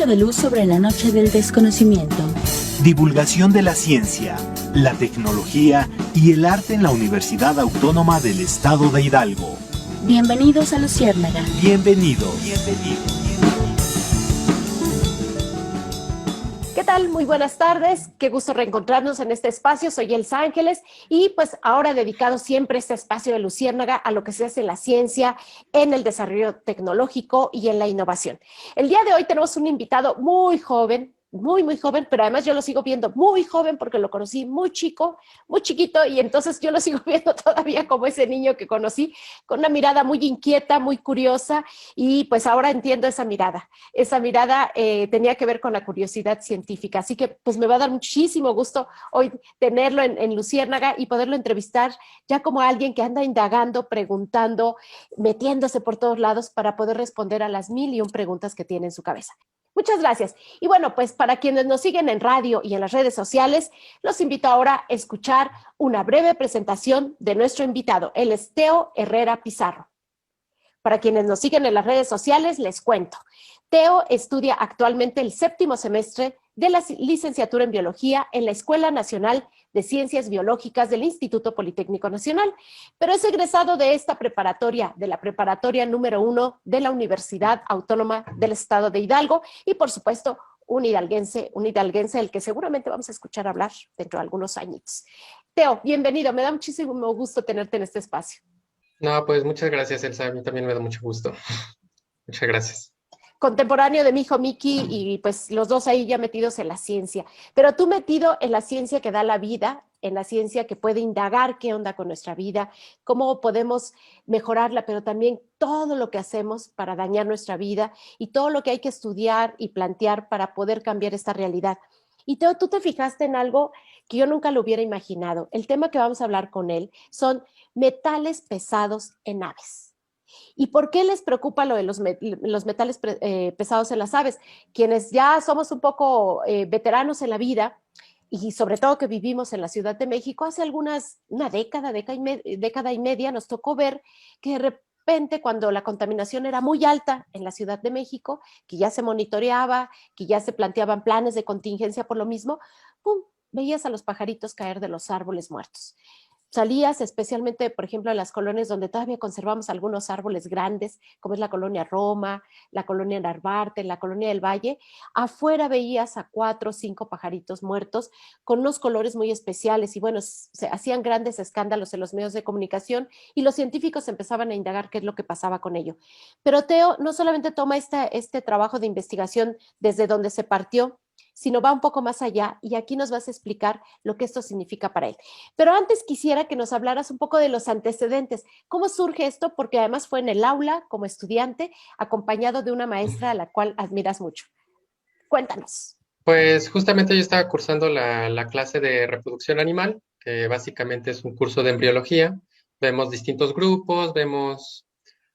poquito de luz sobre la noche del desconocimiento. Divulgación de la ciencia, la tecnología y el arte en la Universidad Autónoma del Estado de Hidalgo. Bienvenidos a Luciérnaga. Bienvenidos. ¿Qué tal? Muy buenas tardes. Qué gusto reencontrarnos en este espacio. Soy Elsa Ángeles y pues ahora dedicado siempre este espacio de Luciérnaga a lo que se hace en la ciencia, en el desarrollo tecnológico y en la innovación. El día de hoy tenemos un invitado muy joven, muy joven, pero además yo lo sigo viendo muy joven porque lo conocí muy chico, muy chiquito, y entonces yo lo sigo viendo todavía como ese niño que conocí, con una mirada muy inquieta, muy curiosa, y pues ahora entiendo esa mirada. Esa mirada tenía que ver con la curiosidad científica, así que pues me va a dar muchísimo gusto hoy tenerlo en Luciérnaga y poderlo entrevistar ya como alguien que anda indagando, preguntando, metiéndose por todos lados para poder responder a las 1001 preguntas que tiene en su cabeza. Muchas gracias. Y bueno, pues para quienes nos siguen en radio y en las redes sociales, los invito ahora a escuchar una breve presentación de nuestro invitado, el Teo Herrera Pizarro. Para quienes nos siguen en las redes sociales, les cuento. Teo estudia actualmente el 7º semestre de la licenciatura en Biología en la Escuela Nacional de Ciencias Biológicas del Instituto Politécnico Nacional, pero es egresado de esta preparatoria, de la preparatoria número 1 de la Universidad Autónoma del Estado de Hidalgo, y por supuesto un hidalguense del que seguramente vamos a escuchar hablar dentro de algunos añitos. Teo, bienvenido, me da muchísimo gusto tenerte en este espacio. No, pues muchas gracias, Elsa, a mí también me da mucho gusto. Muchas gracias. Contemporáneo de mi hijo Miki, y pues los dos ahí ya metidos en la ciencia, pero tú metido en la ciencia que da la vida, en la ciencia que puede indagar qué onda con nuestra vida, cómo podemos mejorarla, pero también todo lo que hacemos para dañar nuestra vida y todo lo que hay que estudiar y plantear para poder cambiar esta realidad. Y Teo, tú te fijaste en algo que yo nunca lo hubiera imaginado. El tema que vamos a hablar con él son metales pesados en aves. ¿Y por qué les preocupa lo de los metales pesados en las aves? Quienes ya somos un poco veteranos en la vida, y sobre todo que vivimos en la Ciudad de México, hace una década y media, nos tocó ver que de repente, cuando la contaminación era muy alta en la Ciudad de México, que ya se monitoreaba, que ya se planteaban planes de contingencia por lo mismo, ¡pum!, veías a los pajaritos caer de los árboles muertos. Salías, especialmente, por ejemplo, en las colonias donde todavía conservamos algunos árboles grandes, como es la colonia Roma, la colonia Narvarte, la colonia del Valle, afuera veías a 4 o 5 pajaritos muertos con unos colores muy especiales, y bueno, se hacían grandes escándalos en los medios de comunicación y los científicos empezaban a indagar qué es lo que pasaba con ello. Pero Teo no solamente toma este trabajo de investigación desde donde se partió, sino va un poco más allá, y aquí nos vas a explicar lo que esto significa para él. Pero antes quisiera que nos hablaras un poco de los antecedentes. ¿Cómo surge esto? Porque además fue en el aula, como estudiante, acompañado de una maestra a la cual admiras mucho. Cuéntanos. Pues justamente yo estaba cursando la clase de reproducción animal, que básicamente es un curso de embriología. Vemos distintos grupos, vemos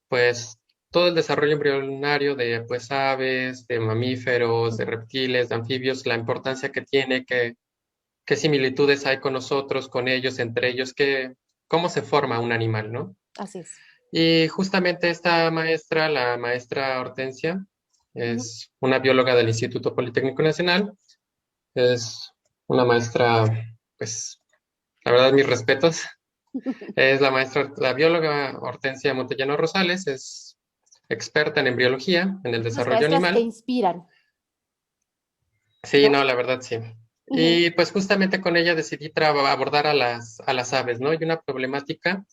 pues todo el desarrollo embrionario de pues aves, de mamíferos, de reptiles, de anfibios, la importancia que tiene, qué similitudes hay con nosotros, con ellos, entre ellos, cómo se forma un animal, ¿no? Así es. Y justamente esta maestra, la maestra Hortensia, es una bióloga del Instituto Politécnico Nacional, es una maestra, pues, la verdad, mis respetos. Es la bióloga Hortensia Montellano Rosales, es experta en embriología, en el Las desarrollo maestras que animal. inspiran, Sí, ¿no? no, la verdad, sí. Y pues justamente con ella decidí abordar a las aves, ¿no? Y una problemática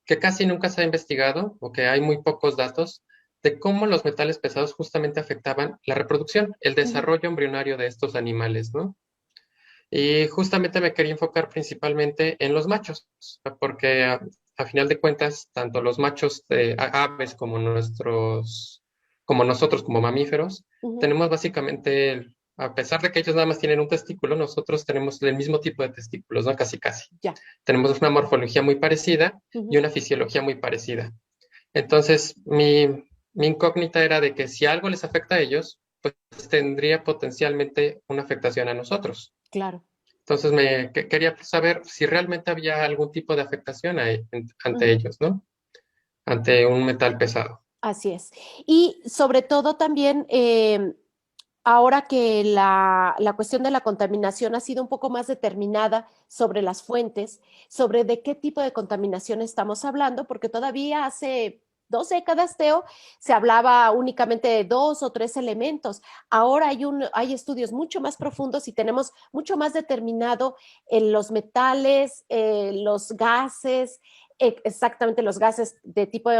que casi nunca se ha investigado o que hay muy pocos datos de cómo los metales pesados justamente afectaban la reproducción, el desarrollo embrionario de estos animales, ¿no? Y justamente me quería enfocar principalmente en los machos, porque a final de cuentas, tanto los machos de aves como nosotros como mamíferos, tenemos básicamente, a pesar de que ellos nada más tienen un testículo, nosotros tenemos el mismo tipo de testículos, ¿no? Casi, casi. Ya. Tenemos una morfología muy parecida y una fisiología muy parecida. Entonces, mi incógnita era de que si algo les afecta a ellos, pues tendría potencialmente una afectación a nosotros. Claro. Entonces, quería saber si realmente había algún tipo de afectación ante ellos, ¿no? Ante un metal pesado. Así es. Y sobre todo también ahora que la cuestión de la contaminación ha sido un poco más determinada sobre las fuentes, sobre de qué tipo de contaminación estamos hablando, porque todavía hace 2 décadas, Teo, se hablaba únicamente de 2 o 3 elementos. Ahora hay estudios mucho más profundos y tenemos mucho más determinado los metales, los gases, exactamente los gases de tipo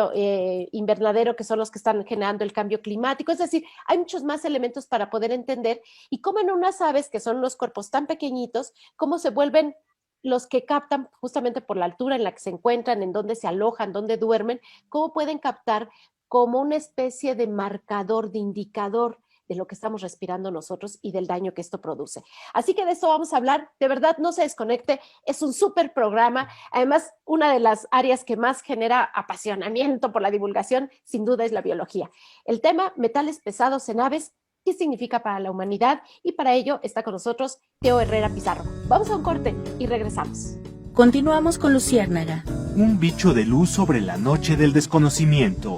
invernadero, que son los que están generando el cambio climático. Es decir, hay muchos más elementos para poder entender y cómo en unas aves, que son unos cuerpos tan pequeñitos, cómo se vuelven los que captan justamente por la altura en la que se encuentran, en dónde se alojan, dónde duermen, cómo pueden captar como una especie de marcador, de indicador de lo que estamos respirando nosotros y del daño que esto produce. Así que de eso vamos a hablar. De verdad, no se desconecte. Es un súper programa. Además, una de las áreas que más genera apasionamiento por la divulgación, sin duda, es la biología. El tema, metales pesados en aves, ¿qué significa para la humanidad? Y para ello está con nosotros Teo Herrera Pizarro. Vamos a un corte y regresamos. Continuamos con Luciérnaga. Un bicho de luz sobre la noche del desconocimiento.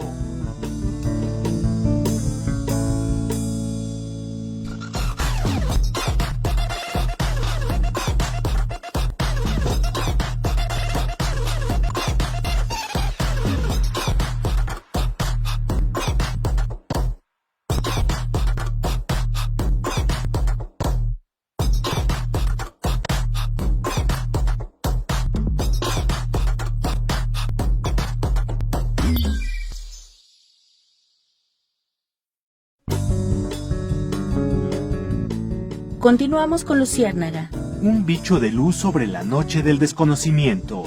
Continuamos con Luciérnaga. Un bicho de luz sobre la noche del desconocimiento.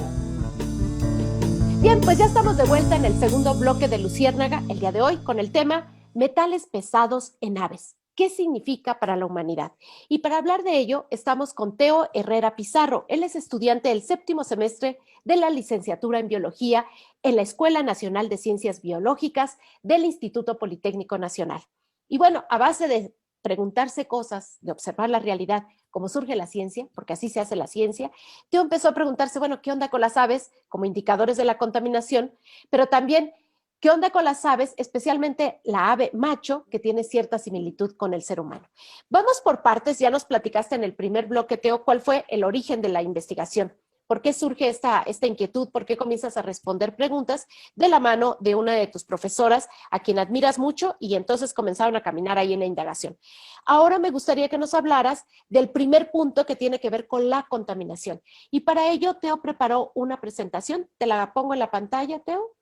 Bien, pues ya estamos de vuelta en el segundo bloque de Luciérnaga, el día de hoy, con el tema metales pesados en aves. ¿Qué significa para la humanidad? Y para hablar de ello, estamos con Teo Herrera Pizarro. Él es estudiante del 7º semestre de la licenciatura en Biología en la Escuela Nacional de Ciencias Biológicas del Instituto Politécnico Nacional. Y bueno, a base de preguntarse cosas, de observar la realidad, cómo surge la ciencia, porque así se hace la ciencia, Teo empezó a preguntarse, bueno, ¿qué onda con las aves como indicadores de la contaminación? Pero también, ¿qué onda con las aves, especialmente la ave macho, que tiene cierta similitud con el ser humano? Vamos por partes, ya nos platicaste en el primer bloque, Teo, cuál fue el origen de la investigación. ¿Por qué surge esta inquietud? ¿Por qué comienzas a responder preguntas de la mano de una de tus profesoras a quien admiras mucho y entonces comenzaron a caminar ahí en la indagación? Ahora me gustaría que nos hablaras del primer punto que tiene que ver con la contaminación. Y para ello, Teo preparó una presentación. Te la pongo en la pantalla, Teo,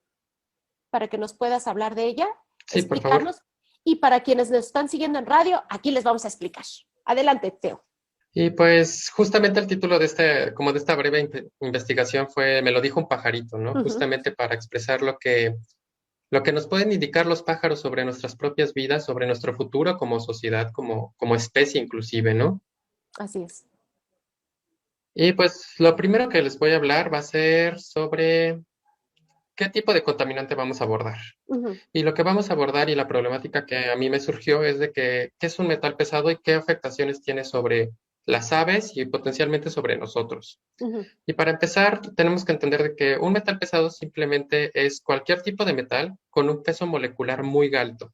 para que nos puedas hablar de ella, Sí, por favor. explicarnos. Y para quienes nos están siguiendo en radio, aquí les vamos a explicar. Adelante, Teo. Y pues justamente el título de como de esta breve investigación fue Me lo dijo un pajarito, ¿no? Justamente para expresar lo que nos pueden indicar los pájaros sobre nuestras propias vidas, sobre nuestro futuro como sociedad, como especie inclusive, ¿no? Así es. Y pues lo primero que les voy a hablar va a ser sobre qué tipo de contaminante vamos a abordar. Y lo que vamos a abordar y la problemática que a mí me surgió es de qué es un metal pesado y qué afectaciones tiene sobre las aves y potencialmente sobre nosotros. Y para empezar, tenemos que entender de que un metal pesado simplemente es cualquier tipo de metal con un peso molecular muy alto.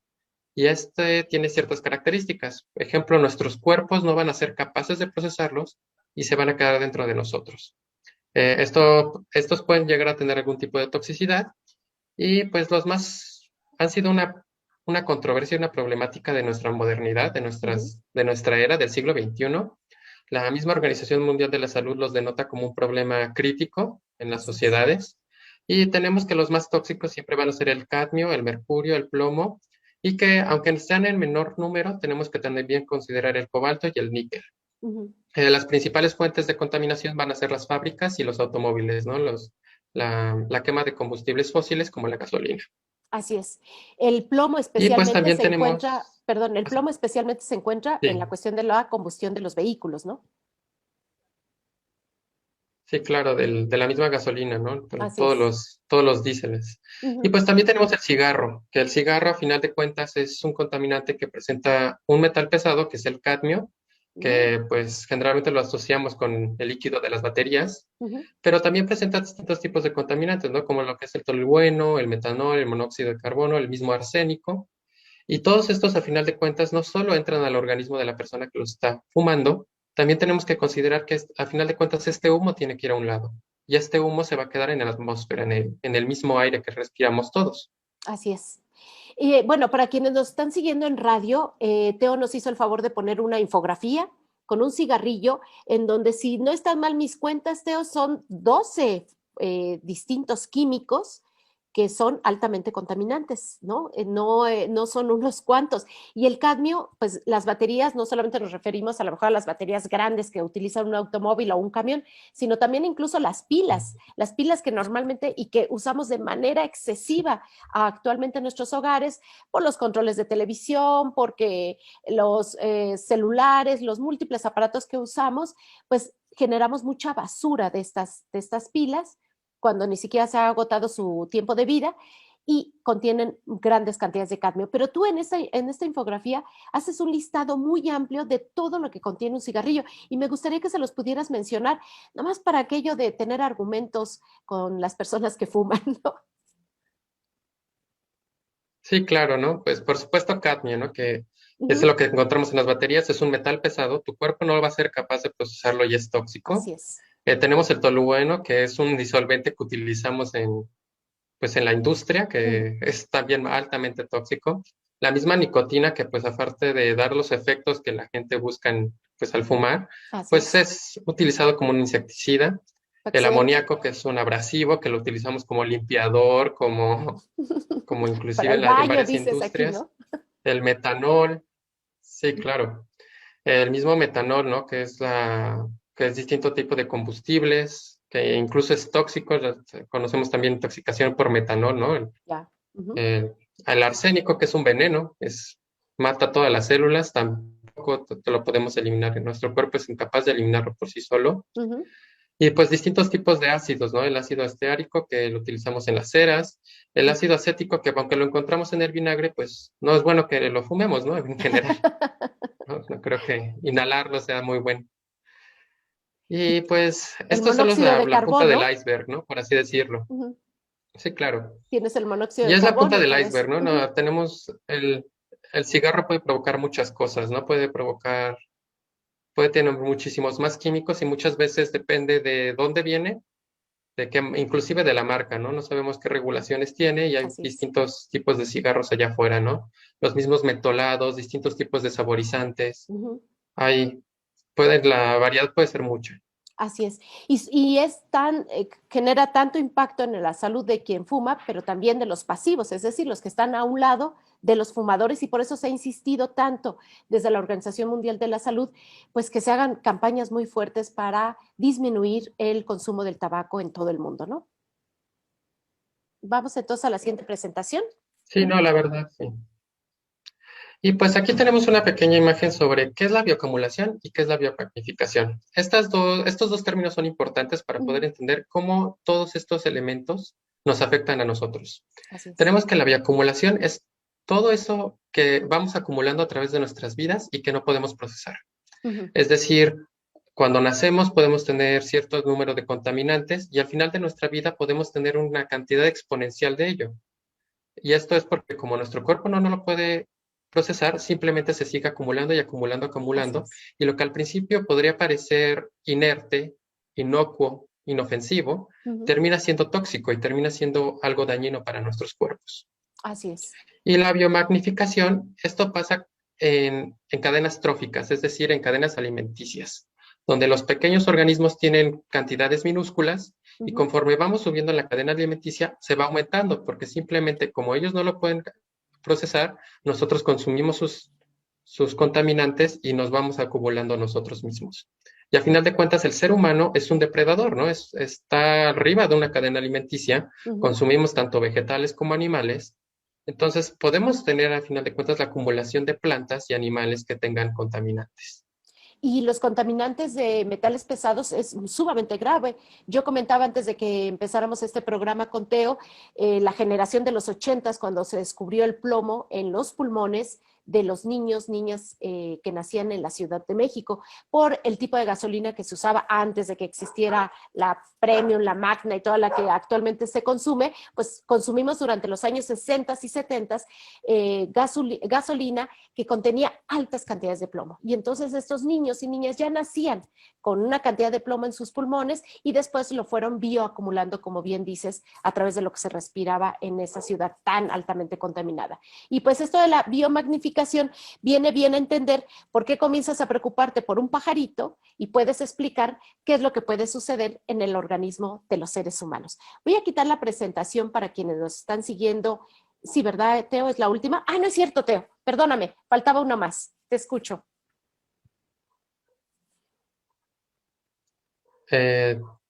Y este tiene ciertas características. Por ejemplo, nuestros cuerpos no van a ser capaces de procesarlos y se van a quedar dentro de nosotros. Estos pueden llegar a tener algún tipo de toxicidad y pues los más han sido una controversia, una problemática de nuestra modernidad, de nuestra era del siglo XXI. La misma Organización Mundial de la Salud los denota como un problema crítico en las sociedades y tenemos que los más tóxicos siempre van a ser el cadmio, el mercurio, el plomo y que aunque sean en menor número tenemos que también considerar el cobalto y el níquel. Las principales fuentes de contaminación van a ser las fábricas y los automóviles, ¿no? La quema de combustibles fósiles como la gasolina. Así es. El plomo Y pues especialmente también se tenemos... encuentra, perdón, el plomo especialmente se encuentra Sí, en la cuestión de la combustión de los vehículos, ¿no? sí, claro, de la misma gasolina, ¿no? Así es. Todos los diéseles. Y pues también tenemos el cigarro, que el cigarro a final de cuentas es un contaminante que presenta un metal pesado, que es el cadmio, que pues generalmente lo asociamos con el líquido de las baterías, pero también presenta distintos tipos de contaminantes, ¿no? Como lo que es el tolueno, el metanol, el monóxido de carbono, el mismo arsénico. Y todos estos, a final de cuentas, no solo entran al organismo de la persona que los está fumando, también tenemos que considerar que, a final de cuentas, este humo tiene que ir a un lado. Y este humo se va a quedar en la atmósfera, en el mismo aire que respiramos todos. Así es. Y bueno, para quienes nos están siguiendo en radio, Teo nos hizo el favor de poner una infografía con un cigarrillo en donde, si no están mal mis cuentas, Teo, son 12 distintos químicos que son altamente contaminantes, ¿no? No son unos cuantos. Y el cadmio, pues las baterías, no solamente nos referimos a lo mejor a las baterías grandes que utilizan un automóvil o un camión, sino también incluso las pilas que normalmente y que usamos de manera excesiva actualmente en nuestros hogares por los controles de televisión, porque los celulares, los múltiples aparatos que usamos, pues generamos mucha basura de estas pilas cuando ni siquiera se ha agotado su tiempo de vida y contienen grandes cantidades de cadmio. Pero tú en esta infografía haces un listado muy amplio de todo lo que contiene un cigarrillo y me gustaría que se los pudieras mencionar, nada más para aquello de tener argumentos con las personas que fuman, ¿no? Sí, claro, ¿no? Pues por supuesto cadmio, ¿no? Que es Uh-huh. lo que encontramos en las baterías, es un metal pesado, tu cuerpo no va a ser capaz de procesarlo y es tóxico. Así es. Tenemos el tolueno, que es un disolvente que utilizamos pues en la industria, Uh-huh. que es también altamente tóxico. La misma nicotina, que pues aparte de dar los efectos que la gente busca pues al fumar, Así pues es. es utilizado como un insecticida. El Excelente. amoníaco, que es un abrasivo, que lo utilizamos como limpiador, como Para inclusive el en baño, varias dices aquí, industrias. ¿no? El metanol, sí, claro. El mismo metanol, ¿no? Que es distinto tipo de combustibles, que incluso es tóxico. Conocemos también intoxicación por metanol, ¿no? Ya. Uh-huh. El, el arsénico, que es un veneno, mata todas las células, tampoco te lo podemos eliminar. Nuestro cuerpo es incapaz de eliminarlo por sí solo. Uh-huh. Y pues distintos tipos de ácidos, ¿no? El ácido esteárico, que lo utilizamos en las ceras, el ácido acético, que aunque lo encontramos en el vinagre, pues no es bueno que lo fumemos, ¿no? En general, ¿no? No creo que inhalarlo sea muy bueno. Y pues El esto es solo monóxido de la punta del carbono. iceberg, ¿no? Por así decirlo. Uh-huh. Sí, claro. Tienes el monóxido Y de es la punta carbono del que es. iceberg, ¿no? Uh-huh. No, tenemos el cigarro puede provocar muchas cosas, ¿no? Puede tener muchísimos más químicos y muchas veces depende de dónde viene, inclusive de la marca, ¿no? No sabemos qué regulaciones tiene y hay Así es. distintos tipos de cigarros allá afuera, ¿no? Los mismos mentolados, distintos tipos de saborizantes. Uh-huh. Hay, la variedad puede ser mucha. Así es. Y genera tanto impacto en la salud de quien fuma, pero también de los pasivos, es decir, los que están a un lado de los fumadores, y por eso se ha insistido tanto desde la Organización Mundial de la Salud, pues que se hagan campañas muy fuertes para disminuir el consumo del tabaco en todo el mundo, ¿no? Vamos entonces a la siguiente presentación. Sí, no, la verdad, sí. Y pues aquí tenemos una pequeña imagen sobre qué es la bioacumulación y qué es la biomagnificación. Estos dos términos son importantes para poder Uh-huh. entender cómo todos estos elementos nos afectan a nosotros. Así es. Tenemos que la bioacumulación es todo eso que vamos acumulando a través de nuestras vidas y que no podemos procesar. Uh-huh. Es decir, cuando nacemos podemos tener cierto número de contaminantes y al final de nuestra vida podemos tener una cantidad exponencial de ello. Y esto es porque como nuestro cuerpo no lo puede procesar, simplemente se sigue acumulando y acumulando, Así acumulando. es. Y lo que al principio podría parecer inerte, inocuo, inofensivo, Uh-huh. termina siendo tóxico y termina siendo algo dañino para nuestros cuerpos. Así es. Y la biomagnificación, esto pasa en cadenas tróficas, es decir, en cadenas alimenticias, donde los pequeños organismos tienen cantidades minúsculas y Uh-huh. conforme vamos subiendo en la cadena alimenticia se va aumentando, porque simplemente como ellos no lo pueden procesar, nosotros consumimos sus contaminantes y nos vamos acumulando nosotros mismos. Y a final de cuentas, el ser humano es un depredador, ¿no? Está arriba de una cadena alimenticia, Uh-huh. consumimos tanto vegetales como animales, entonces podemos tener a final de cuentas la acumulación de plantas y animales que tengan contaminantes. Y los contaminantes de metales pesados es sumamente grave. Yo comentaba antes de que empezáramos este programa con Teo, la generación de los 80s, cuando se descubrió el plomo en los pulmones de los niños, niñas que nacían en la Ciudad de México, por el tipo de gasolina que se usaba antes de que existiera la Premium, la Magna y toda la que actualmente se consume. Pues consumimos durante los años 60 y 70 gasolina que contenía altas cantidades de plomo. Y entonces estos niños y niñas ya nacían con una cantidad de plomo en sus pulmones y después lo fueron bioacumulando, como bien dices, a través de lo que se respiraba en esa ciudad tan altamente contaminada. Y pues esto de la biomagnificación viene bien a entender por qué comienzas a preocuparte por un pajarito y puedes explicar qué es lo que puede suceder en el organismo de los seres humanos. Voy a quitar la presentación para quienes nos están siguiendo. Sí, ¿verdad, Teo? ¿Es la última? Ah, no es cierto, Teo. Perdóname, faltaba una más. Te escucho.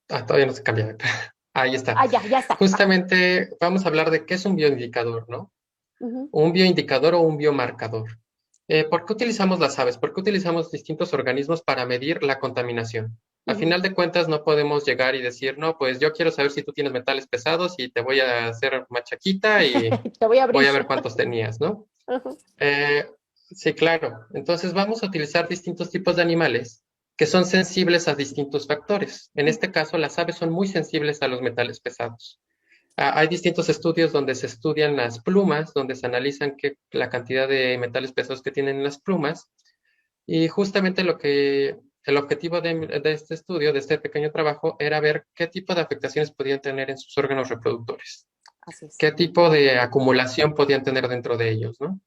Todavía no se cambia. Ahí está. Ah, ya está. Justamente vamos a hablar de qué es un bioindicador, ¿no? Un bioindicador o un biomarcador. ¿Por qué utilizamos las aves? ¿Por qué utilizamos distintos organismos para medir la contaminación? A final de cuentas no podemos llegar y decir, no, pues yo quiero saber si tú tienes metales pesados y te voy a hacer machaquita y Te voy a abrir. voy a ver cuántos tenías, ¿no? Sí, claro. Entonces vamos a utilizar distintos tipos de animales que son sensibles a distintos factores. En este caso, las aves son muy sensibles a los metales pesados. Hay distintos estudios donde se estudian las plumas, donde se analizan la cantidad de metales pesados que tienen las plumas. Y justamente el objetivo de este estudio, de este pequeño trabajo, era ver qué tipo de afectaciones podían tener en sus órganos reproductores. Así es. Qué tipo de acumulación podían tener dentro de ellos, ¿no?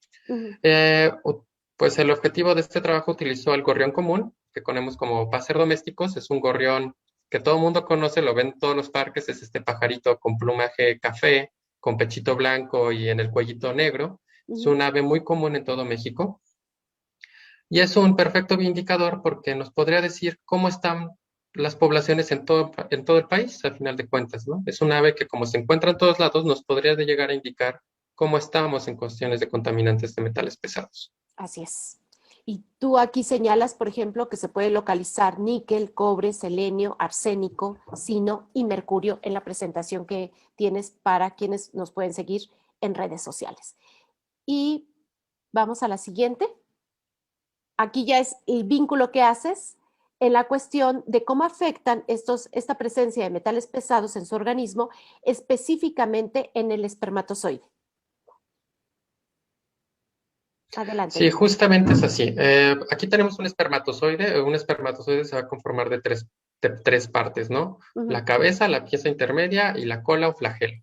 Pues el objetivo de este trabajo utilizó el gorrión común, que conocemos como pácer domésticos. Es un gorrión que todo el mundo conoce, lo ven en todos los parques, es este pajarito con plumaje café, con pechito blanco y en el cuellito negro. Es un ave muy común en todo México. Y es un perfecto indicador porque nos podría decir cómo están las poblaciones en todo el país, al final de cuentas, ¿no? Es un ave que, como se encuentra en todos lados, nos podría llegar a indicar cómo estamos en cuestiones de contaminantes de metales pesados. Así es. Y tú aquí señalas, por ejemplo, que se puede localizar níquel, cobre, selenio, arsénico, sino y mercurio en la presentación que tienes para quienes nos pueden seguir en redes sociales. Y vamos a la siguiente. Aquí ya es el vínculo que haces en la cuestión de cómo afectan esta presencia de metales pesados en su organismo, específicamente en el espermatozoide. Adelante. Sí, justamente es así. Aquí tenemos un espermatozoide. Un espermatozoide se va a conformar de tres partes, ¿no? La cabeza, la pieza intermedia y la cola o flagelo.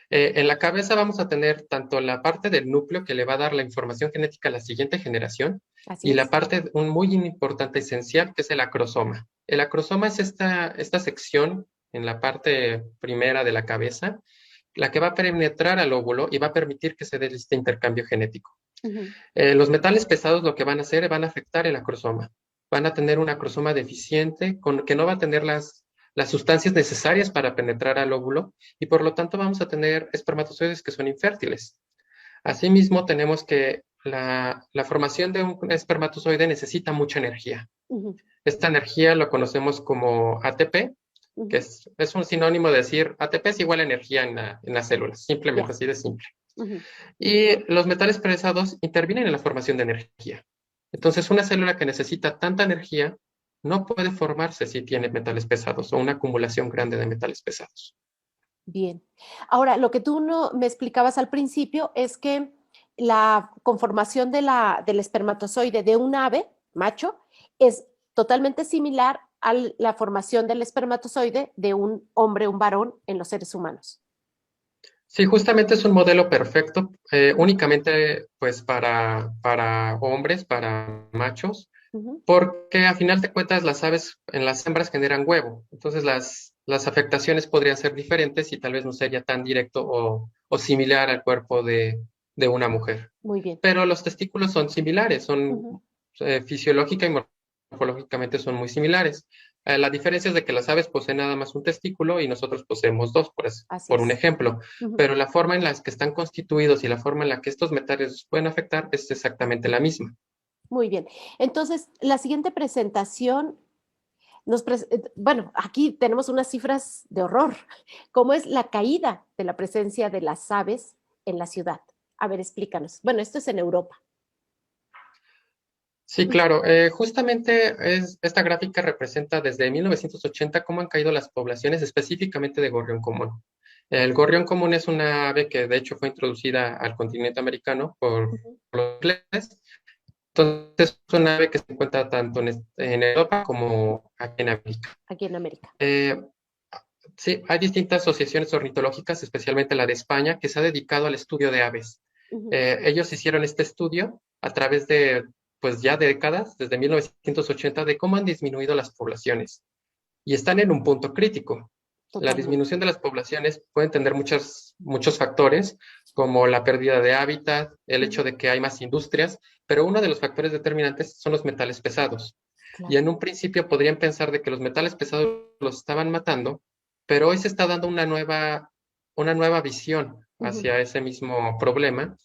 En la cabeza vamos a tener tanto la parte del núcleo que le va a dar la información genética a la siguiente generación y la parte muy importante, esencial, que es el acrosoma. El acrosoma es esta sección en la parte primera de la cabeza, la que va a penetrar al óvulo y va a permitir que se dé este intercambio genético. Los metales pesados lo que van a hacer, van a afectar el acrosoma. Van a tener un acrosoma deficiente que no va a tener las sustancias necesarias para penetrar al óvulo y por lo tanto vamos a tener espermatozoides que son infértiles. Asimismo, tenemos que la formación de un espermatozoide necesita mucha energía. Esta energía lo conocemos como ATP, que es un sinónimo de decir ATP es igual a energía en las células, simplemente así de simple. Y los metales pesados intervienen en la formación de energía. Entonces, una célula que necesita tanta energía no puede formarse si tiene metales pesados o una acumulación grande de metales pesados. Bien. Ahora, lo que tú no me explicabas al principio es que la conformación del espermatozoide de un ave, macho, es totalmente similar a la formación del espermatozoide de un hombre, un varón, en los seres humanos. Sí, justamente es un modelo perfecto, únicamente pues para hombres, para machos, porque a final de cuentas las aves en las hembras generan huevo, entonces las afectaciones podrían ser diferentes y tal vez no sería tan directo o similar al cuerpo de una mujer. Muy bien. Pero los testículos son similares, son fisiológica y morfológicamente son muy similares. La diferencia es de que las aves poseen nada más un testículo y nosotros poseemos dos, por un ejemplo. Pero la forma en la que están constituidos y la forma en la que estos metales pueden afectar es exactamente la misma. Muy bien. Entonces, la siguiente presentación, bueno, aquí tenemos unas cifras de horror. ¿Cómo es la caída de la presencia de las aves en la ciudad? A ver, explícanos. Bueno, esto es en Europa. Sí, claro. Justamente esta gráfica representa desde 1980 cómo han caído las poblaciones específicamente de gorrión común. El gorrión común es una ave que de hecho fue introducida al continente americano Ujú. por los ingleses. Entonces es una ave que se encuentra tanto en Europa como aquí en América. Aquí en América. Eh, sí, hay distintas asociaciones ornitológicas, especialmente la de España, que se ha dedicado al estudio de aves. Ujú. Ellos hicieron este estudio a través de, pues ya décadas, desde 1980, de cómo han disminuido las poblaciones. Y están en un punto crítico. La Totalmente. disminución de las poblaciones puede tener muchos factores, como la pérdida de hábitat, el hecho Ujú. de que hay más industrias, pero uno de los factores determinantes son los metales pesados. Y Claro. en un principio podrían pensar de que los metales pesados los estaban matando, pero hoy se está dando una nueva visión Ujú. hacia ese mismo problema,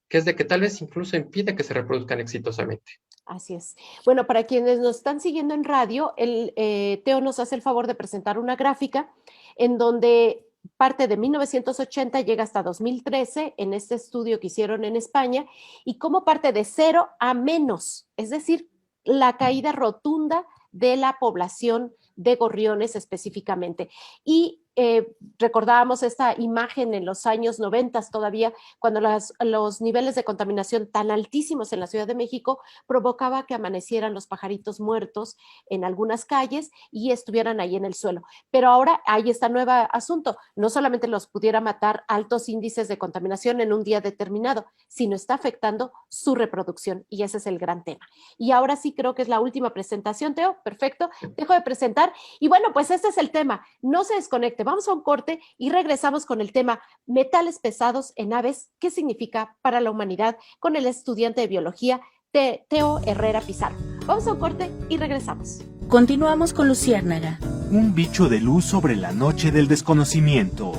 que es de que tal vez incluso impide que se reproduzcan exitosamente. Así es. Bueno, para quienes nos están siguiendo en radio, Teo nos hace el favor de presentar una gráfica en donde parte de 1980 llega hasta 2013 en este estudio que hicieron en España y cómo parte de 0 a menos, es decir, la caída rotunda de la población de gorriones específicamente. Y recordábamos esta imagen en los años 90 todavía, cuando los niveles de contaminación tan altísimos en la Ciudad de México provocaba que amanecieran los pajaritos muertos en algunas calles y estuvieran ahí en el suelo. Pero ahora hay este nuevo asunto, no solamente los pudiera matar altos índices de contaminación en un día determinado, sino está afectando su reproducción y ese es el gran tema. Y ahora sí creo que es la última presentación, Teo, perfecto, dejo de presentar y bueno, pues este es el tema, no se desconecte, vamos a un corte y regresamos con el tema metales pesados en aves, ¿qué significa para la humanidad? Con el estudiante de biología Teo Herrera Pizarro. Vamos a un corte y regresamos. Continuamos con Luciérnaga. Un bicho de luz sobre la noche del desconocimiento.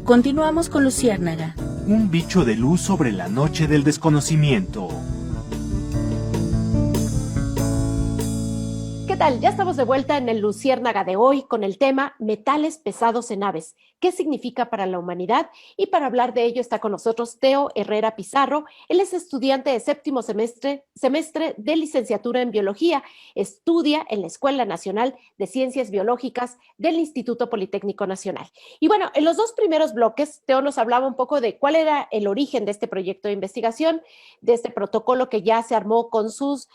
Continuamos con Luciérnaga. Un bicho de luz sobre la noche del desconocimiento. ¿Qué tal? Ya estamos de vuelta en el Luciérnaga de hoy con el tema Metales pesados en aves. ¿Qué significa para la humanidad? Y para hablar de ello está con nosotros Teo Herrera Pizarro. Él es estudiante de séptimo semestre de licenciatura en biología. Estudia en la Escuela Nacional de Ciencias Biológicas del Instituto Politécnico Nacional. Y bueno, en los dos primeros bloques, Teo nos hablaba un poco de cuál era el origen de este proyecto de investigación, de este protocolo que ya se armó con su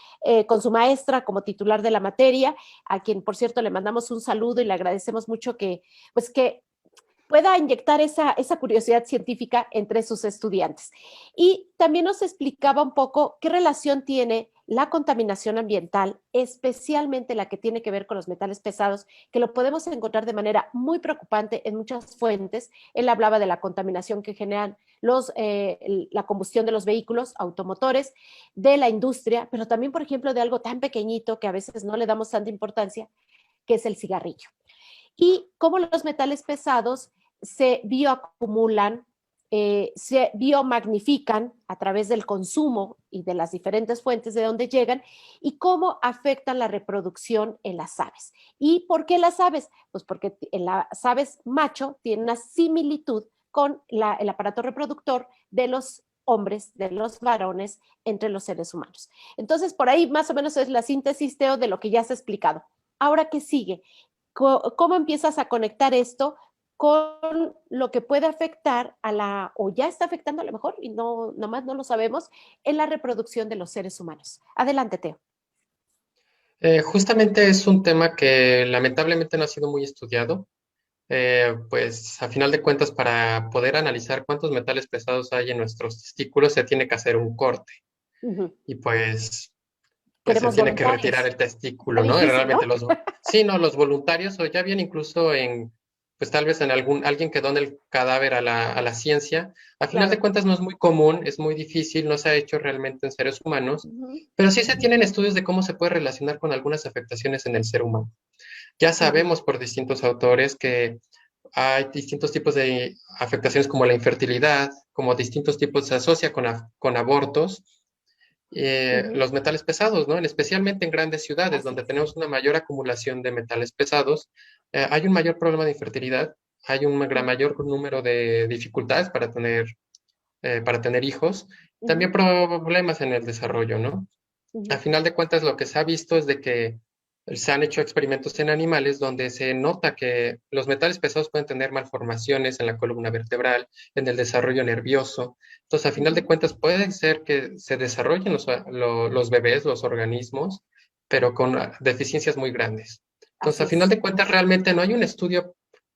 maestra como titular de la materia, a quien, por cierto, le mandamos un saludo y le agradecemos mucho que pueda inyectar esa curiosidad científica entre sus estudiantes. Y también nos explicaba un poco qué relación tiene la contaminación ambiental, especialmente la que tiene que ver con los metales pesados, que lo podemos encontrar de manera muy preocupante en muchas fuentes. Él hablaba de la contaminación que generan la combustión de los vehículos automotores, de la industria, pero también, por ejemplo, de algo tan pequeñito que a veces no le damos tanta importancia, que es el cigarrillo. Y cómo los metales pesados se bioacumulan, se biomagnifican a través del consumo y de las diferentes fuentes de donde llegan, y cómo afectan la reproducción en las aves. ¿Y por qué las aves? Pues porque en las aves macho tienen una similitud con el aparato reproductor de los hombres, de los varones, entre los seres humanos. Entonces, por ahí más o menos es la síntesis, Teo, de lo que ya se ha explicado. Ahora, ¿qué sigue? ¿Cómo empiezas a conectar esto con lo que puede afectar o ya está afectando a lo mejor, y nomás no lo sabemos, en la reproducción de los seres humanos? Adelante, Teo. Justamente es un tema que lamentablemente no ha sido muy estudiado. Pues a final de cuentas, para poder analizar cuántos metales pesados hay en nuestros testículos, se tiene que hacer un corte. Y pues se Queremos tiene que voluntarios. retirar el testículo, Está ¿no? difícil, ¿no? Sí, no, los voluntarios, o ya bien incluso pues tal vez en alguien que done el cadáver a la ciencia. A final de Claro. cuentas no es muy común, es muy difícil, no se ha hecho realmente en seres humanos, Ujú, pero sí se tienen estudios de cómo se puede relacionar con algunas afectaciones en el ser humano. Ya ujú, sabemos por distintos autores que hay distintos tipos de afectaciones como la infertilidad, como distintos tipos se asocia con abortos, ujú. los metales pesados, ¿no? Especialmente en grandes ciudades Así donde es. tenemos una mayor acumulación de metales pesados, hay un mayor problema de infertilidad, hay un Ujú, mayor número de dificultades para tener hijos, también ujú, problemas en el desarrollo, ¿no? A ujú, final de cuentas, lo que se ha visto es de que se han hecho experimentos en animales donde se nota que los metales pesados pueden tener malformaciones en la columna vertebral, en el desarrollo nervioso. Entonces, a final de ujú. cuentas, puede ser que se desarrollen los bebés, los organismos, pero con deficiencias muy grandes. Entonces, Así a final es. de cuentas, realmente no hay un estudio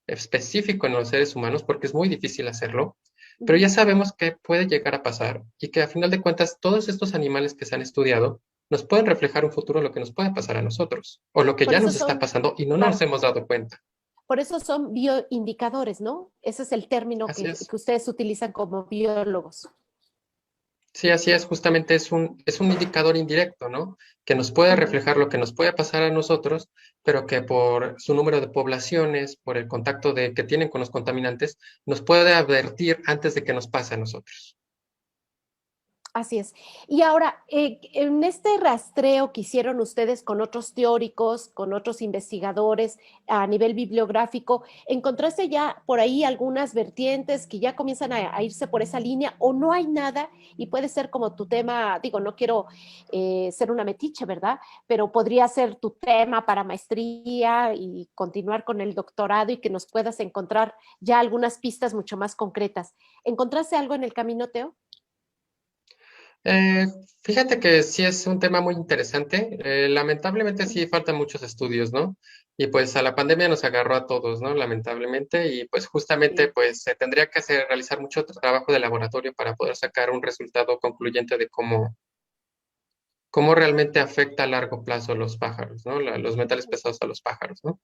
específico en los seres humanos porque es muy difícil hacerlo, pero Ujú. ya sabemos que puede llegar a pasar y que a final de cuentas, todos estos animales que se han estudiado nos pueden reflejar un futuro lo que nos puede pasar a nosotros, o lo que Por ya eso nos está son, pasando y no nos claro, hemos dado cuenta. por eso son bioindicadores, ¿no? Ese es el término Así que es. ustedes utilizan como biólogos. Sí, así es, justamente es un indicador indirecto, ¿no? Que nos puede Ujú. reflejar lo que nos puede pasar a nosotros, pero que por su número de poblaciones, por el contacto que tienen con los contaminantes, nos puede advertir antes de que nos pase a nosotros. Así es. Y ahora, en este rastreo que hicieron ustedes con otros teóricos, con otros investigadores a nivel bibliográfico, ¿encontraste ya por ahí algunas vertientes que ya comienzan a irse por esa línea o no hay nada? Y puede ser como tu tema, digo, no quiero ser una metiche, ¿verdad? Pero podría ser tu tema para maestría y continuar con el doctorado y que nos puedas encontrar ya algunas pistas mucho más concretas. ¿Encontraste algo en el camino, Teo? Eh, Fíjate que sí es un tema muy interesante. Lamentablemente sí faltan muchos estudios, ¿no? Y pues a la pandemia nos agarró a todos, ¿no? Lamentablemente. Y pues justamente Sí. pues se tendría que realizar mucho trabajo de laboratorio para poder sacar un resultado concluyente de cómo realmente afecta a largo plazo los pájaros, ¿no? Los metales pesados a los pájaros, ¿no?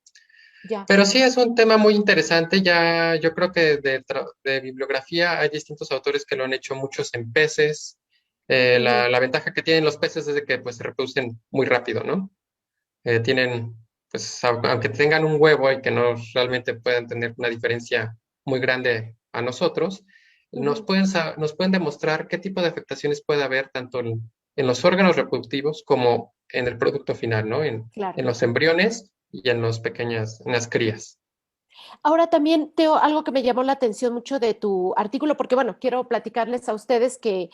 Ya. Pero sí es un tema muy interesante. Ya yo creo que de bibliografía hay distintos autores que lo han hecho muchos en peces. Ujú, La ventaja que tienen los peces es de que pues se reproducen muy rápido, ¿no? Tienen, pues aunque tengan un huevo y que no realmente puedan tener una diferencia muy grande a nosotros, ujú, nos pueden demostrar qué tipo de afectaciones puede haber tanto en los órganos reproductivos como en el producto final, ¿no? Claro. En los embriones y en en las crías. Ahora también, Teo, algo que me llamó la atención mucho de tu artículo, porque bueno, quiero platicarles a ustedes que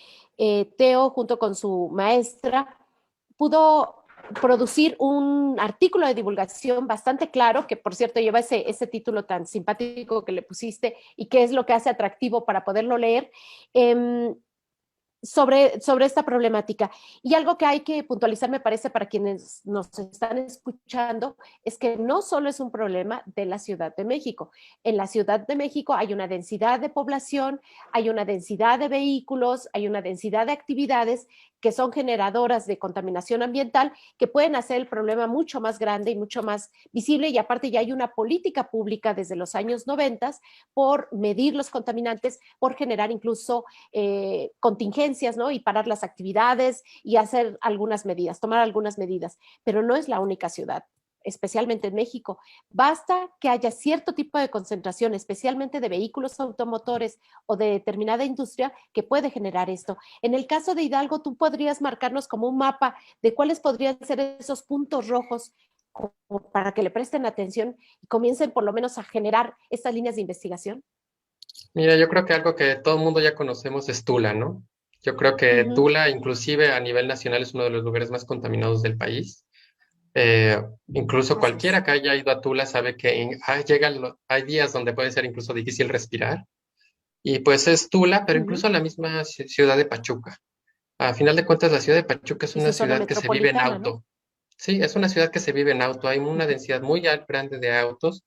Teo, junto con su maestra, pudo producir un artículo de divulgación bastante claro, que por cierto lleva ese título tan simpático que le pusiste y que es lo que hace atractivo para poderlo leer. Sobre esta problemática. Y algo que hay que puntualizar, me parece, para quienes nos están escuchando, es que no solo es un problema de la Ciudad de México. En la Ciudad de México hay una densidad de población, hay una densidad de vehículos, hay una densidad de actividades que son generadoras de contaminación ambiental que pueden hacer el problema mucho más grande y mucho más visible. Y aparte ya hay una política pública desde los años 90 por medir los contaminantes, por generar incluso contingencias, ¿no? Y parar las actividades y hacer algunas medidas, tomar algunas medidas. Pero no es la única ciudad, especialmente en México. Basta que haya cierto tipo de concentración, especialmente de vehículos automotores o de determinada industria, que puede generar esto. En el caso de Hidalgo, tú podrías marcarnos como un mapa de cuáles podrían ser esos puntos rojos para que le presten atención y comiencen por lo menos a generar estas líneas de investigación. Mira, yo creo que algo que todo el mundo ya conocemos es Tula, ¿no? Yo creo que Tula, inclusive a nivel nacional, es uno de los lugares más contaminados del país. Incluso cualquiera que haya ido a Tula sabe que hay días donde puede ser incluso difícil respirar. Y pues es Tula, pero incluso la misma ciudad de Pachuca. A final de cuentas, la ciudad de Pachuca es Y una su zona ciudad que se vive en metropolitana, auto. ¿no? Sí, es una ciudad que se vive en auto. Hay una densidad muy grande de autos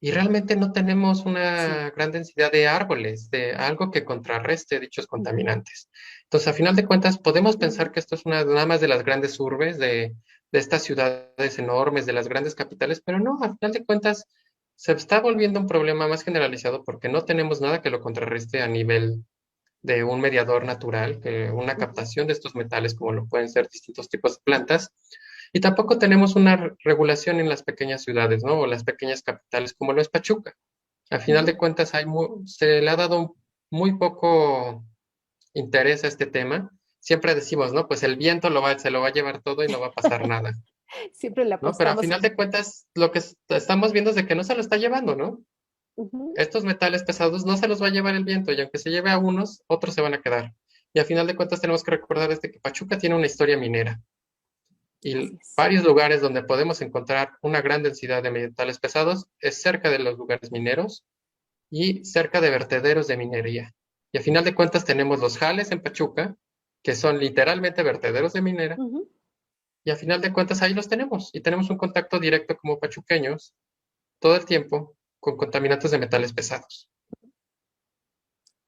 y realmente no tenemos Sí. una gran densidad de árboles, de algo que contrarreste dichos contaminantes. Entonces, a final de cuentas, podemos pensar que esto es nada más de las grandes urbes, de estas ciudades enormes, de las grandes capitales, pero no, a final de cuentas, se está volviendo un problema más generalizado porque no tenemos nada que lo contrarreste a nivel de un mediador natural, que una captación de estos metales, como lo pueden ser distintos tipos de plantas, y tampoco tenemos una regulación en las pequeñas ciudades, ¿no? O las pequeñas capitales, como lo es Pachuca. Al final de cuentas, se le ha dado muy poco interés a este tema. Siempre decimos, ¿no? Pues el viento se lo va a llevar todo y no va a pasar nada, Siempre le ¿no? Pero a apostamos. final de cuentas, lo que estamos viendo es de que no se lo está llevando, ¿no? Estos metales pesados no se los va a llevar el viento y aunque se lleve a unos, otros se van a quedar. Y a final de cuentas tenemos que recordar que Pachuca tiene una historia minera y Así es. varios lugares donde podemos encontrar una gran densidad de metales pesados es cerca de los lugares mineros y cerca de vertederos de minería. Y a final de cuentas tenemos los jales en Pachuca, que son literalmente vertederos de minera, y a final de cuentas ahí los tenemos y tenemos un contacto directo como pachuqueños todo el tiempo con contaminantes de metales pesados.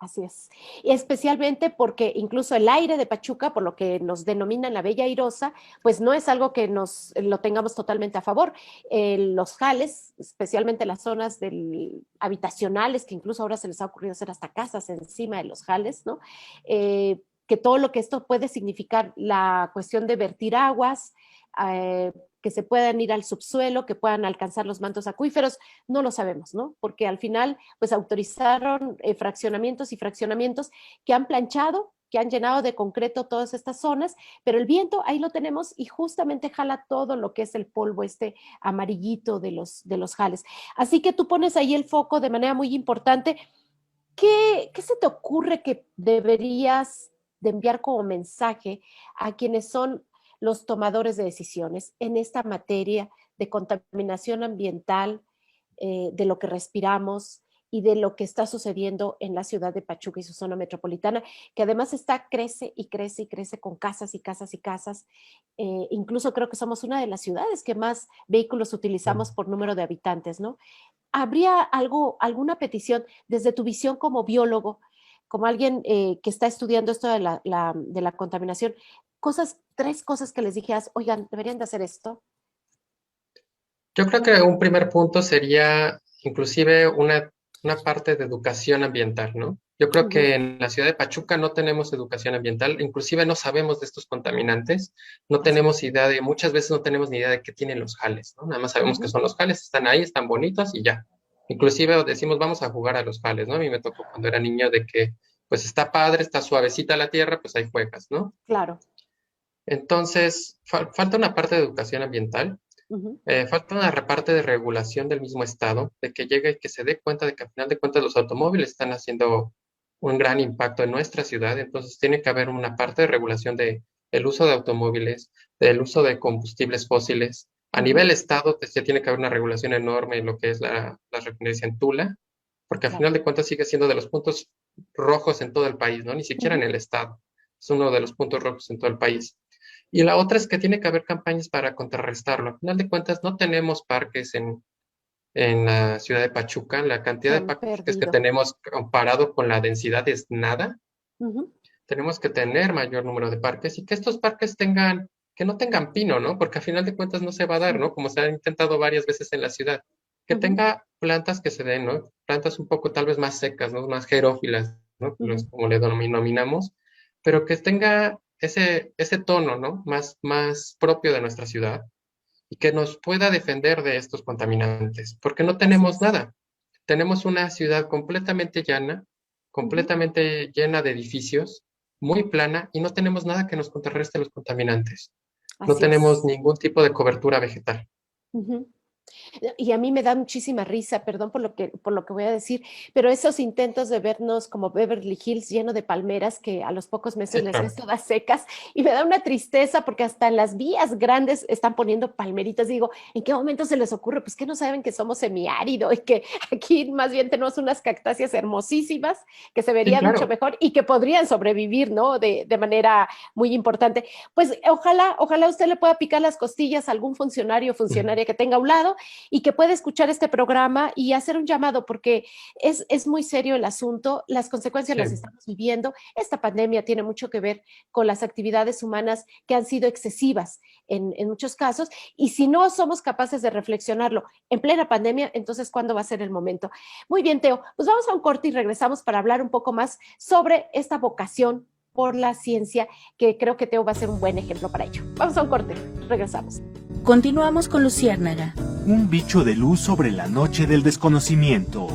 Así es. Y especialmente porque incluso el aire de Pachuca, por lo que nos denominan la Bella Airosa, pues no es algo que nos lo tengamos totalmente a favor. Los jales, especialmente las zonas habitacionales, que incluso ahora se les ha ocurrido hacer hasta casas encima de los jales, ¿no? Que todo lo que esto puede significar, la cuestión de vertir aguas, que se puedan ir al subsuelo, que puedan alcanzar los mantos acuíferos, no lo sabemos, ¿no? Porque al final, pues autorizaron fraccionamientos y fraccionamientos que han planchado, que han llenado de concreto todas estas zonas, pero el viento ahí lo tenemos y justamente jala todo lo que es el polvo amarillito de los jales. Así que tú pones ahí el foco de manera muy importante. ¿Qué se te ocurre que deberías de enviar como mensaje a quienes son los tomadores de decisiones en esta materia de contaminación ambiental, de lo que respiramos y de lo que está sucediendo en la ciudad de Pachuca y su zona metropolitana, que además crece y crece y crece con casas y casas y casas. Incluso creo que somos una de las ciudades que más vehículos utilizamos por número de habitantes, ¿no? ¿Habría alguna petición desde tu visión como biólogo, como alguien que está estudiando esto de la contaminación, tres cosas que les dijeras, oigan, deberían de hacer esto? Yo creo que un primer punto sería inclusive una parte de educación ambiental, ¿no? Yo creo que en la ciudad de Pachuca no tenemos educación ambiental, inclusive no sabemos de estos contaminantes, no tenemos idea muchas veces no tenemos ni idea de qué tienen los jales, ¿no? Nada más sabemos que son los jales, están ahí, están bonitos y ya. Inclusive decimos, vamos a jugar a los jales, ¿no? A mí me tocó cuando era niño de que, pues está padre, está suavecita la tierra, pues ahí juegas, ¿no? Claro. Entonces, falta una parte de educación ambiental, Ujú, falta una parte de regulación del mismo Estado, de que llegue y que se dé cuenta de que al final de cuentas los automóviles están haciendo un gran impacto en nuestra ciudad, entonces tiene que haber una parte de regulación de el uso de automóviles, del uso de combustibles fósiles. A ujú, nivel Estado, pues, ya tiene que haber una regulación enorme en lo que es la refinería en Tula, porque al claro. final de cuentas sigue siendo de los puntos rojos en todo el país, ¿no? Ni siquiera en Ujú, el Estado. Es uno de los puntos rojos en todo el país. Y la otra es que tiene que haber campañas para contrarrestarlo. Al final de cuentas, no tenemos parques en la ciudad de Pachuca. La cantidad se de han parques que perdido. tenemos comparado con la densidad es nada. Ujú, Tenemos que tener mayor número de parques y que estos parques tengan, que no tengan pino, ¿no? Porque al final de cuentas no se va a dar, ¿no? sí, Como se ha intentado varias veces en la ciudad. Que ujú, tenga plantas que se den, ¿no? Plantas un poco tal vez más secas, ¿no? Más xerófilas, ¿no? ujú. Como le denominamos, pero que tenga ese tono, ¿no? Más propio de nuestra ciudad y que nos pueda defender de estos contaminantes, porque no Así tenemos es. nada. Tenemos una ciudad completamente llana, Ujú, completamente llena de edificios, muy plana, y no tenemos nada que nos contrarreste los contaminantes. No así tenemos es. ningún tipo de cobertura vegetal. Ujú. Y a mí me da muchísima risa, perdón por lo que voy a decir, pero esos intentos de vernos como Beverly Hills lleno de palmeras que a los pocos meses Sí, les ves claro. todas secas y me da una tristeza porque hasta en las vías grandes están poniendo palmeritas. Digo, ¿en qué momento se les ocurre? Pues que no saben que somos semiárido y que aquí más bien tenemos unas cactáceas hermosísimas que se Sí, verían mucho claro. mejor y que podrían sobrevivir, ¿no? De manera muy importante. Pues ojalá usted le pueda picar las costillas a algún funcionario o funcionaria que tenga a un lado y que puede escuchar este programa y hacer un llamado porque es muy serio el asunto, las consecuencias Sí, las estamos viviendo, esta pandemia tiene mucho que ver con las actividades humanas que han sido excesivas en muchos casos y si no somos capaces de reflexionarlo en plena pandemia, entonces ¿cuándo va a ser el momento? Muy bien, Teo, pues vamos a un corte y regresamos para hablar un poco más sobre esta vocación por la ciencia, que creo que Teo va a ser un buen ejemplo para ello. Vamos a un corte, regresamos. Continuamos con Luciérnaga. Un bicho de luz sobre la noche del desconocimiento.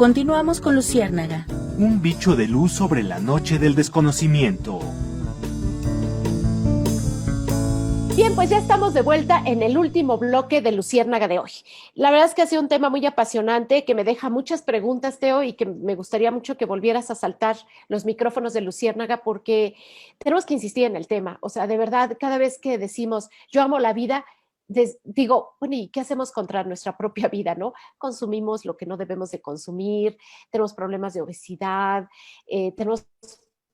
Continuamos con Luciérnaga. Un bicho de luz sobre la noche del desconocimiento. Bien, pues ya estamos de vuelta en el último bloque de Luciérnaga de hoy. La verdad es que ha sido un tema muy apasionante que me deja muchas preguntas, Teo, y que me gustaría mucho que volvieras a saltar los micrófonos de Luciérnaga porque tenemos que insistir en el tema. O sea, de verdad, cada vez que decimos yo amo la vida, digo, bueno, ¿y qué hacemos contra nuestra propia vida, no? Consumimos lo que no debemos de consumir, tenemos problemas de obesidad, tenemos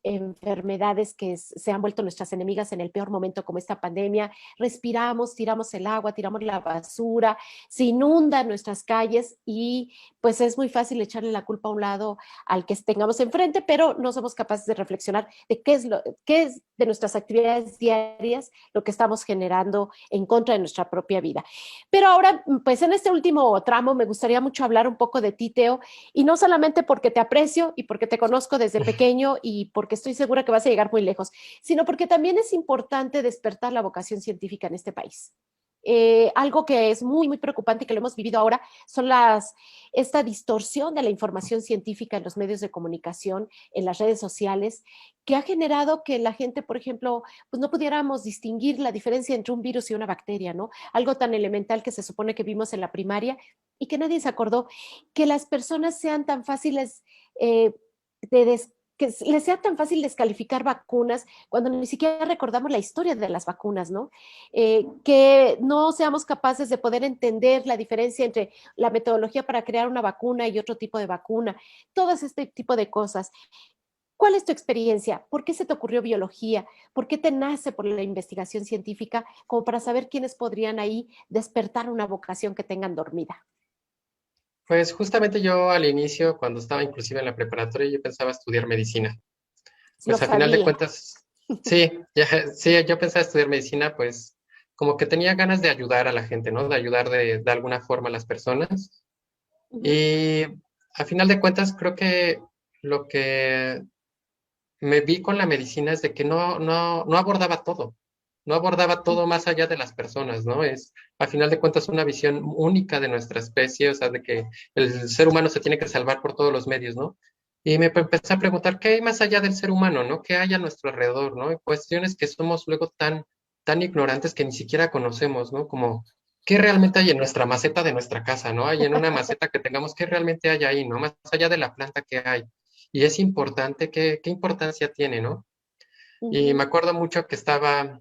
enfermedades que se han vuelto nuestras enemigas en el peor momento como esta pandemia, respiramos, tiramos el agua, tiramos la basura, se inundan nuestras calles y pues es muy fácil echarle la culpa a un lado al que tengamos enfrente, pero no somos capaces de reflexionar de qué es de nuestras actividades diarias lo que estamos generando en contra de nuestra propia vida. Pero ahora, pues en este último tramo me gustaría mucho hablar un poco de ti, Teo, y no solamente porque te aprecio y porque te conozco desde pequeño y porque estoy segura que vas a llegar muy lejos, sino porque también es importante despertar la vocación científica en este país. Algo que es muy preocupante y que lo hemos vivido ahora son esta distorsión de la información científica en los medios de comunicación, en las redes sociales, que ha generado que la gente, por ejemplo, pues no pudiéramos distinguir la diferencia entre un virus y una bacteria, ¿no? Algo tan elemental que se supone que vimos en la primaria y que nadie se acordó, que las personas sean tan fáciles que les sea tan fácil descalificar vacunas cuando ni siquiera recordamos la historia de las vacunas, ¿no? Que no seamos capaces de poder entender la diferencia entre la metodología para crear una vacuna y otro tipo de vacuna, todo este tipo de cosas. ¿Cuál es tu experiencia? ¿Por qué se te ocurrió biología? ¿Por qué te nace por la investigación científica? Como para saber quiénes podrían ahí despertar una vocación que tengan dormida. Pues justamente yo al inicio, cuando estaba inclusive en la preparatoria, yo pensaba estudiar medicina. Lo Pues a final de sabía. cuentas, sí, sí, yo pensaba estudiar medicina, pues como que tenía ganas de ayudar a la gente, ¿no? De ayudar de alguna forma a las personas. Ujú, Y a final de cuentas, creo que lo que me vi con la medicina es de que no abordaba todo, no abordaba todo más allá de las personas, ¿no? Es, a final de cuentas, una visión única de nuestra especie, o sea, de que el ser humano se tiene que salvar por todos los medios, ¿no? Y me empecé a preguntar, ¿qué hay más allá del ser humano, ¿no? ¿Qué hay a nuestro alrededor, ¿no? Y cuestiones que somos luego tan ignorantes que ni siquiera conocemos, ¿no? Como, ¿qué realmente hay en nuestra maceta de nuestra casa, ¿no? Hay en una maceta que tengamos, ¿qué realmente hay ahí, ¿no? Más allá de la planta que hay. Y es importante, ¿qué importancia tiene, ¿no? Y me ujú, acuerdo mucho que estaba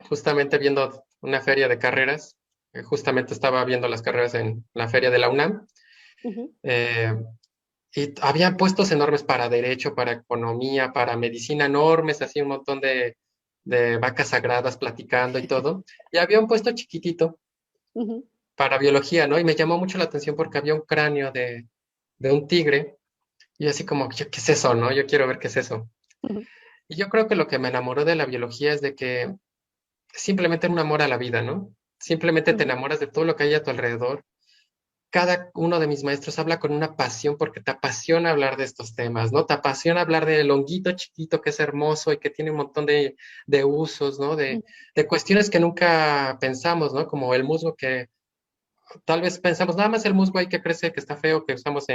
justamente viendo una feria de carreras, justamente estaba viendo las carreras en la feria de la UNAM, ujú. eh, y había puestos enormes para derecho, para economía, para medicina, enormes, así un montón de vacas sagradas platicando y todo. Y había un puesto chiquitito Ujú, para biología, ¿no? Y me llamó mucho la atención porque había un cráneo de un tigre, y yo así como, ¿qué es eso, no? Yo quiero ver qué es eso. ujú, Y yo creo que lo que me enamoró de la biología es de que simplemente un amor a la vida, ¿no? Simplemente te ujú, enamoras de todo lo que hay a tu alrededor. Cada uno de mis maestros habla con una pasión porque te apasiona hablar de estos temas, ¿no? Te apasiona hablar del honguito chiquito que es hermoso y que tiene un montón de usos, ¿no? ujú, De cuestiones que nunca pensamos, ¿no? Como el musgo que tal vez pensamos, nada más el musgo hay que crece, que está feo, que usamos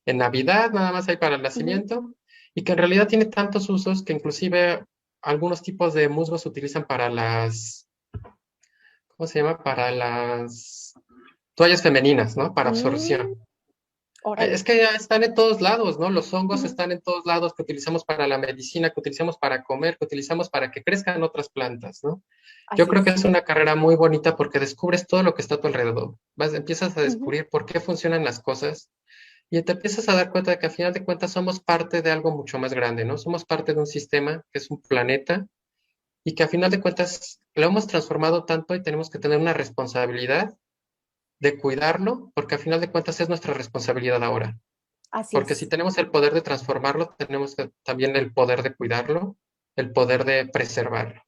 en Navidad, nada más hay para el ujú. nacimiento, y que en realidad tiene tantos usos que inclusive algunos tipos de musgos se utilizan para ¿cómo se llama? Para las toallas femeninas, ¿no? Para Mm, absorción. Es órale. que ya están en todos lados, ¿no? Los hongos Ujú, están en todos lados que utilizamos para la medicina, que utilizamos para comer, que utilizamos para que crezcan otras plantas, ¿no? Yo así creo que es. es una carrera muy bonita porque descubres todo lo que está a tu alrededor. Empiezas a Ujú, descubrir por qué funcionan las cosas y te empiezas a dar cuenta de que al final de cuentas somos parte de algo mucho más grande, ¿no? Somos parte de un sistema que es un planeta y que a final de cuentas lo hemos transformado tanto y tenemos que tener una responsabilidad de cuidarlo, porque a final de cuentas es nuestra responsabilidad ahora. así Porque si es. tenemos el poder de transformarlo, tenemos también el poder de cuidarlo, el poder de preservarlo.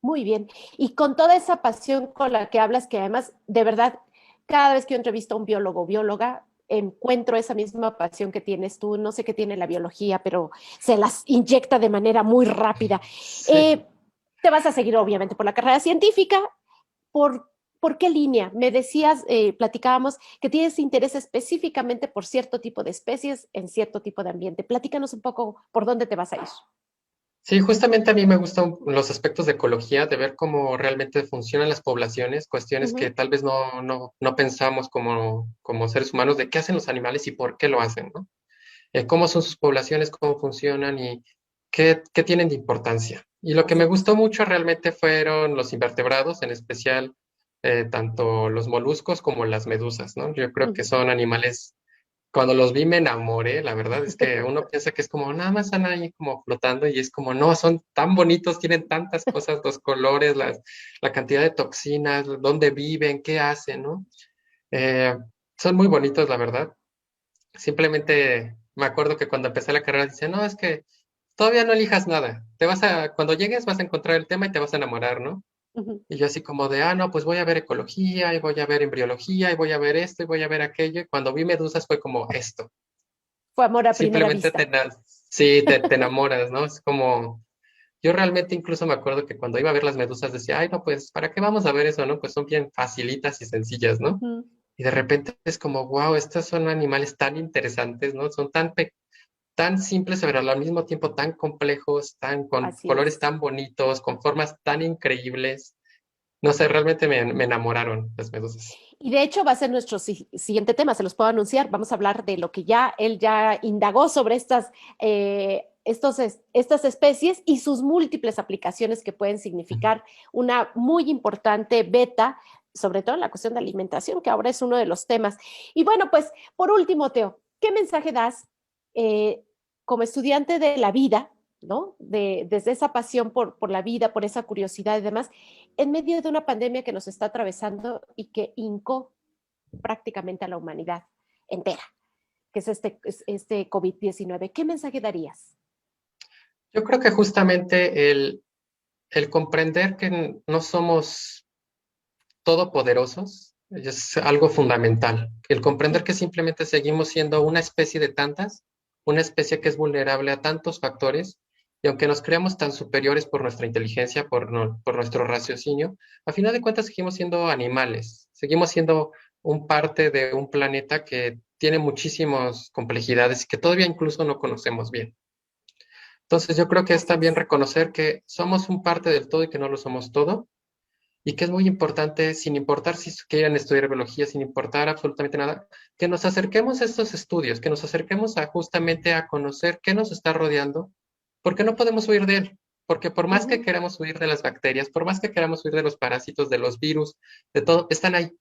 Muy bien. Y con toda esa pasión con la que hablas, que además, de verdad, cada vez que yo entrevisto a un biólogo o bióloga, encuentro esa misma pasión que tienes tú. No sé qué tiene la biología, pero se las inyecta de manera muy rápida. Sí. Eh, Te vas a seguir, obviamente, por la carrera científica. ¿Por, por qué línea? Me decías, platicábamos, que tienes interés específicamente por cierto tipo de especies en cierto tipo de ambiente. Platícanos un poco por dónde te vas a ir. Sí, justamente a mí me gustan los aspectos de ecología, de ver cómo realmente funcionan las poblaciones, cuestiones que Ujú, tal vez no pensamos como seres humanos de qué hacen los animales y por qué lo hacen, ¿no? Cómo son sus poblaciones, cómo funcionan y qué tienen de importancia. Y lo que me así es. gustó mucho realmente fueron los invertebrados, en especial tanto los moluscos como las medusas, ¿no? Yo creo que Ujú. son animales, cuando los vi me enamoré, la verdad es que uno piensa que es como nada más están ahí como flotando y es como no, son tan bonitos, tienen tantas cosas, los colores, la cantidad de toxinas, dónde viven, qué hacen, ¿no? Eh, Son muy bonitos, la verdad. Simplemente me acuerdo que cuando empecé la carrera dice, no, es que todavía no elijas nada. Cuando llegues vas a encontrar el tema y te vas a enamorar, ¿no? Ujú. Y yo así como de, no, pues voy a ver ecología y voy a ver embriología y voy a ver esto y voy a ver aquello. Y cuando vi medusas fue como esto. Fue amor a primera Simplemente vista. sí, te enamoras, ¿no? Es como, yo realmente incluso me acuerdo que cuando iba a ver las medusas decía, ay, no, pues, ¿para qué vamos a ver eso, no? Pues son bien facilitas y sencillas, ¿no? Ujú. Y de repente es como, wow, estos son animales tan interesantes, ¿no? Son tan simples, pero al mismo tiempo tan complejos, con Así colores es. tan bonitos, con formas tan increíbles. No sé, realmente me enamoraron las medusas. Y de hecho va a ser nuestro siguiente tema, se los puedo anunciar. Vamos a hablar de lo que ya él ya indagó sobre estas especies y sus múltiples aplicaciones que pueden significar una muy importante beta, sobre todo en la cuestión de alimentación, que ahora es uno de los temas. Y bueno, pues por último, Teo, ¿qué mensaje das eh, como estudiante de la vida, ¿no? Desde esa pasión por la vida, por esa curiosidad y demás, en medio de una pandemia que nos está atravesando y que hincó prácticamente a la humanidad entera, que es este COVID-19. ¿Qué mensaje darías? Yo creo que justamente el comprender que no somos todopoderosos es algo fundamental. El comprender que simplemente seguimos siendo una especie de tantas, una especie que es vulnerable a tantos factores, y aunque nos creamos tan superiores por nuestra inteligencia, por nuestro raciocinio, a final de cuentas seguimos siendo animales, seguimos siendo un parte de un planeta que tiene muchísimas complejidades y que todavía incluso no conocemos bien. Entonces yo creo que es también reconocer que somos un parte del todo y que no lo somos todo, y que es muy importante, sin importar si quieren estudiar biología, sin importar absolutamente nada, que nos acerquemos a estos estudios, que nos acerquemos justamente a conocer qué nos está rodeando, porque no podemos huir de él, porque por más que queramos huir de las bacterias, por más que queramos huir de los parásitos, de los virus, de todo, están ahí.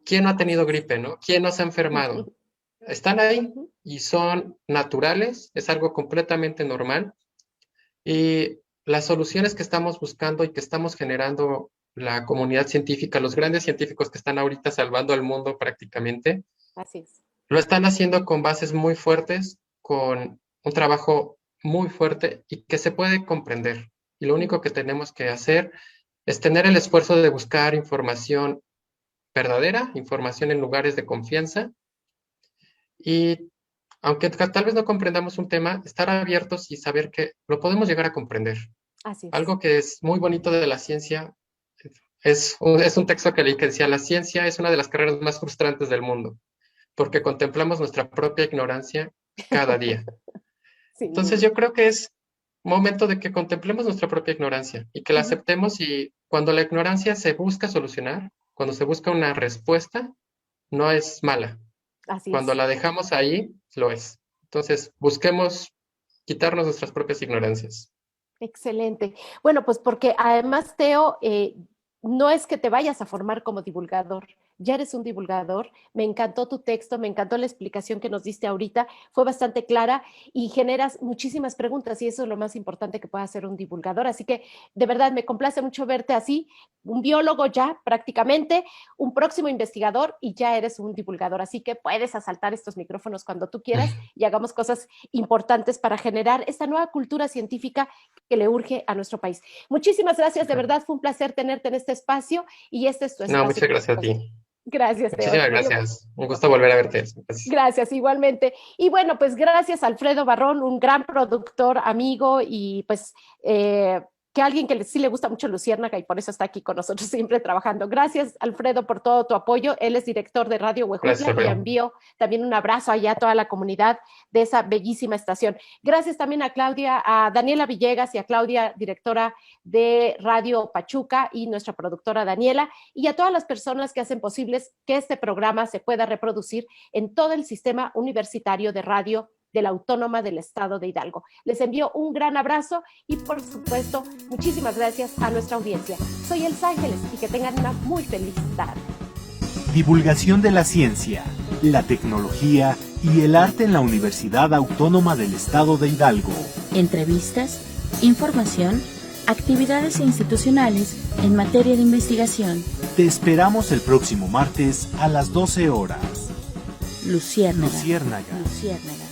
¿Quién no ha tenido gripe, no? ¿Quién no se ha enfermado? Están ahí y son naturales, es algo completamente normal. Y las soluciones que estamos buscando y que estamos generando la comunidad científica, los grandes científicos que están ahorita salvando al mundo prácticamente, Así es. lo están haciendo con bases muy fuertes, con un trabajo muy fuerte y que se puede comprender. Y lo único que tenemos que hacer es tener el esfuerzo de buscar información verdadera, información en lugares de confianza, y aunque tal vez no comprendamos un tema, estar abiertos y saber que lo podemos llegar a comprender. Así es. Algo que es muy bonito de la ciencia es un texto que leí que decía: la ciencia es una de las carreras más frustrantes del mundo, porque contemplamos nuestra propia ignorancia cada día. Entonces yo creo que es momento de que contemplemos nuestra propia ignorancia y que la aceptemos, y cuando la ignorancia se busca solucionar, cuando se busca una respuesta, no es mala. Así Cuando es. la dejamos ahí, lo es. Entonces busquemos quitarnos nuestras propias ignorancias. Excelente. Bueno, pues porque además, Teo, no es que te vayas a formar como divulgador, ya eres un divulgador. Me encantó tu texto, me encantó la explicación que nos diste ahorita, fue bastante clara y generas muchísimas preguntas, y eso es lo más importante que pueda hacer un divulgador. Así que de verdad me complace mucho verte así, un biólogo ya prácticamente, un próximo investigador, y ya eres un divulgador. Así que puedes asaltar estos micrófonos cuando tú quieras y hagamos cosas importantes para generar esta nueva cultura científica que le urge a nuestro país. Muchísimas gracias, de verdad fue un placer tenerte en este espacio, y este es tu espacio. No, muchas gracias a ti. Gracias, Teo. Muchísimas gracias. Un gusto volver a verte. Gracias. Gracias, igualmente. Y bueno, pues gracias a Alfredo Barrón, un gran productor, amigo, y pues que alguien que sí le gusta mucho Luciérnaga y por eso está aquí con nosotros siempre trabajando. Gracias, Alfredo, por todo tu apoyo. Él es director de Radio Huejutla, y envío también un abrazo allá a toda la comunidad de esa bellísima estación. Gracias también a Claudia, a Daniela Villegas y a Claudia, directora de Radio Pachuca, y nuestra productora Daniela, y a todas las personas que hacen posibles que este programa se pueda reproducir en todo el sistema universitario de radio de la Autónoma del Estado de Hidalgo. Les envío un gran abrazo y, por supuesto, muchísimas gracias a nuestra audiencia. Soy Elsa Ángeles y que tengan una muy feliz tarde. Divulgación de la ciencia, la tecnología y el arte en la Universidad Autónoma del Estado de Hidalgo. Entrevistas, información, actividades institucionales en materia de investigación. Te esperamos el próximo martes a las 12 horas. Luciérnaga. Luciérnaga. Luciérnaga.